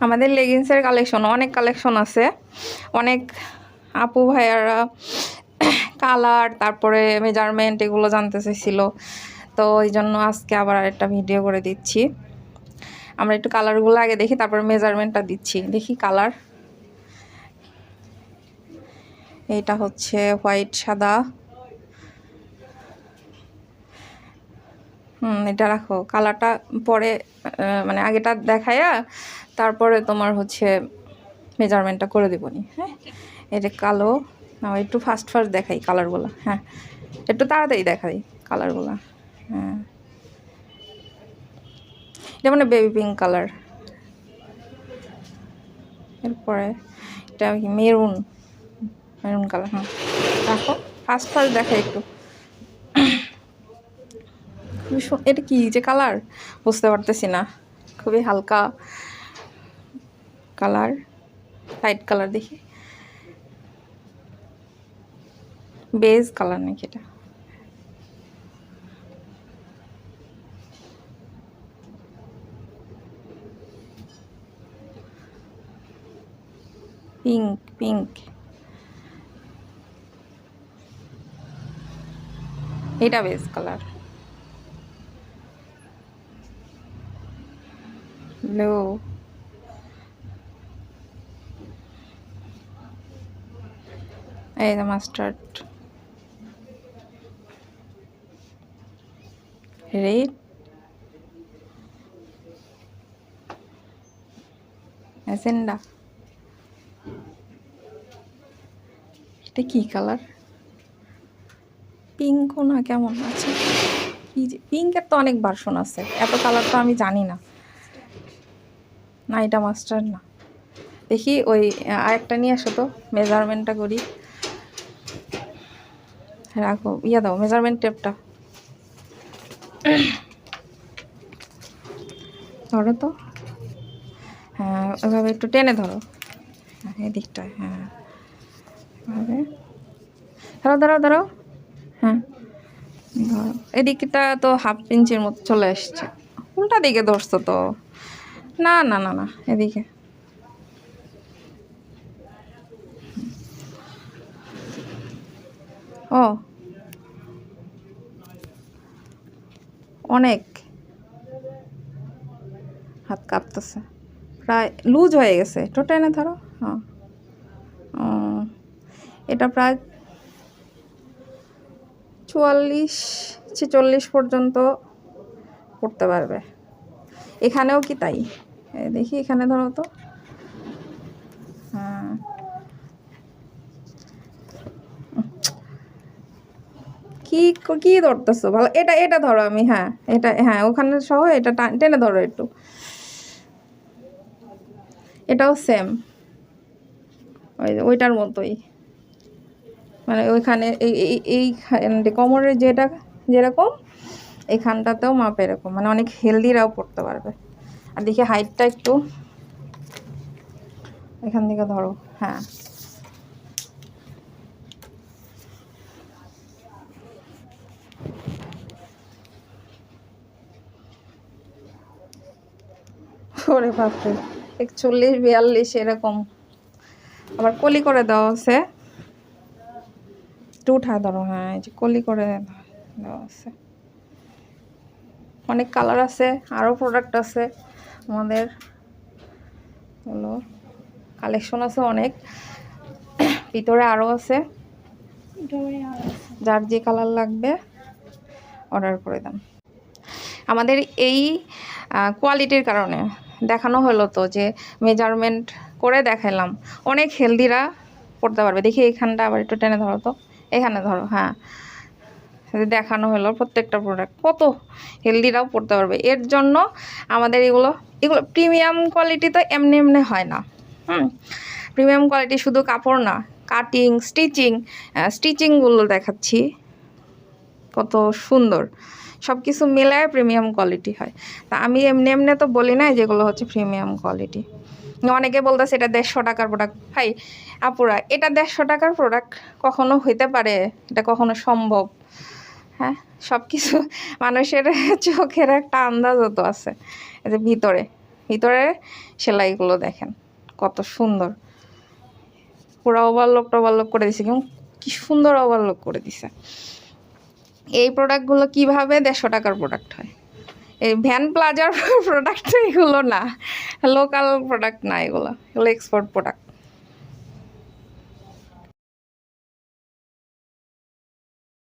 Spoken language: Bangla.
আমাদের লেগিংসের কালেকশন অনেক কালেকশন আছে, অনেক আপু ভাইয়ারা কালার তারপরে মেজারমেন্ট এগুলো জানতে চাইছিল, তো এই জন্য আজকে আবার একটা ভিডিও করে দিচ্ছি। আমরা একটু কালারগুলো আগে দেখি, তারপরে মেজারমেন্টটা দিচ্ছি। দেখি কালার, এইটা হচ্ছে হোয়াইট সাদা। এটা রাখো, কালারটা পরে মানে আগেটা দেখায়া তারপরে তোমার হচ্ছে মেজারমেন্টটা করে দেবনি। হ্যাঁ, এটা কালো না, একটু ফাস্ট দেখাই কালারগুলো। হ্যাঁ, একটু তাড়াতাড়ি দেখাই কালারগুলো। হ্যাঁ, এটা মানে বেবি পিঙ্ক কালার। এরপরে এটা কি মেরুন, মেরুন কালার। হ্যাঁ, রাখো, ফাস্ট দেখাই একটু। এটা কি যে কালার বুঝতে পারতেছি না, খুবই হালকা কালার, লাইট কালার। দেখি বেজ কালার নাকি এটা? পিঙ্ক পিঙ্ক, এটা বেজ কালার। ব্লু, এই যে মাস্টার্ড, রেড, ম্যাজেন্ডা। এটা কি কালার? পিঙ্কও না, কেমন আছে কি যে, পিঙ্কের তো অনেক ভার্সন আছে, এত কালার তো আমি জানি না। না, এটা মাস্টার্ড না। দেখি ওই আরেকটা নিয়ে আসো তো, মেজারমেন্টটা করি। রাখো, ইয়া দাও মেজারমেন্ট টেপটা, ধরো তো। হ্যাঁ, ওইভাবে একটু টেনে ধরো। হ্যাঁ, এদিকটায়। হ্যাঁ, এভাবে ধরো ধরো ধরো। হ্যাঁ, ধরো। এদিকটা তো হাফ ইঞ্চির মতো চলে আসছে, উল্টা দিকে ধরছো তো। না না না না, এদিকে। ও, অনেক হাত কাঁপতেছে, প্রায় লুজ হয়ে গেছে, একটু টেনে ধরো। হ্যাঁ, এটা প্রায় 44-46 পর্যন্ত পড়তে পারবে। এখানেও কি তাই? দেখি এখানে ধরো তো। হ্যাঁ, কি কি ধরতেছো ভালো? এটা এটা ধরো, আমি হ্যাঁ এটা, হ্যাঁ ওখানে সহ এটা টেনে ধরো একটু। এটাও সেম ওইটার মতোই, মানে ওইখানে এই কোমরের যেটা যেরকম এইখানটাতেও মাপ এরকম, মানে অনেক হেলদিরাও পড়তে পারবে। আর দেখি হাইটটা একটু এখান থেকে ধরো। হ্যাঁ, ওরে বাপরে, 41-42 এরকম। আবার কলি করে দেওয়া আছে, একটু উঠা ধরো। হ্যাঁ, এই যে কলি করে দেওয়া আছে। অনেক কালার আছে, আরও প্রোডাক্ট আছে আমাদের, হলো কালেকশন আছে অনেক, ভিতরে আরও আছে। যার যে কালার লাগবে অর্ডার করে দেন। আমাদের এই কোয়ালিটির কারণে দেখানো হলো তো, যে মেজারমেন্ট করে দেখালাম, অনেক হেলদিরা পড়তে পারবে। দেখি এখানটা আবার একটু টেনে ধরো তো, এখানে ধরো। হ্যাঁ, দেখানো হলো প্রত্যেকটা প্রোডাক্ট কত হেলদিরাও পড়তে পারবে। এর জন্য আমাদের এগুলো প্রিমিয়াম কোয়ালিটি তো এমনি এমনি হয় না। প্রিমিয়াম কোয়ালিটি শুধু কাপড় না, কাটিং, স্টিচিংগুলো দেখাচ্ছি কত সুন্দর, সব কিছু মিলায় প্রিমিয়াম কোয়ালিটি হয়। তা আমি এমনি এমনি তো বলি না যেগুলো হচ্ছে প্রিমিয়াম কোয়ালিটি। অনেকে বলতেছে এটা 150 টাকার প্রোডাক্ট। ভাই আপুরা, এটা 150 টাকার প্রোডাক্ট কখনো হইতে পারে? এটা কখনো সম্ভব? হ্যাঁ, সব কিছু মানুষের চোখের একটা আন্দাজও তো আছে। এই যে ভিতরে ভিতরে সেলাইগুলো দেখেন কত সুন্দর, পুরো ওভারলোক করে দিছে, কিন্তু কি সুন্দর ওভারলোক করে দিছে। এই প্রোডাক্টগুলো কিভাবে 150 টাকার প্রোডাক্ট হয়? এই ভ্যান প্লাজার প্রোডাক্ট এগুলো না, লোকাল প্রোডাক্ট না, এগুলো এক্সপোর্ট প্রোডাক্ট।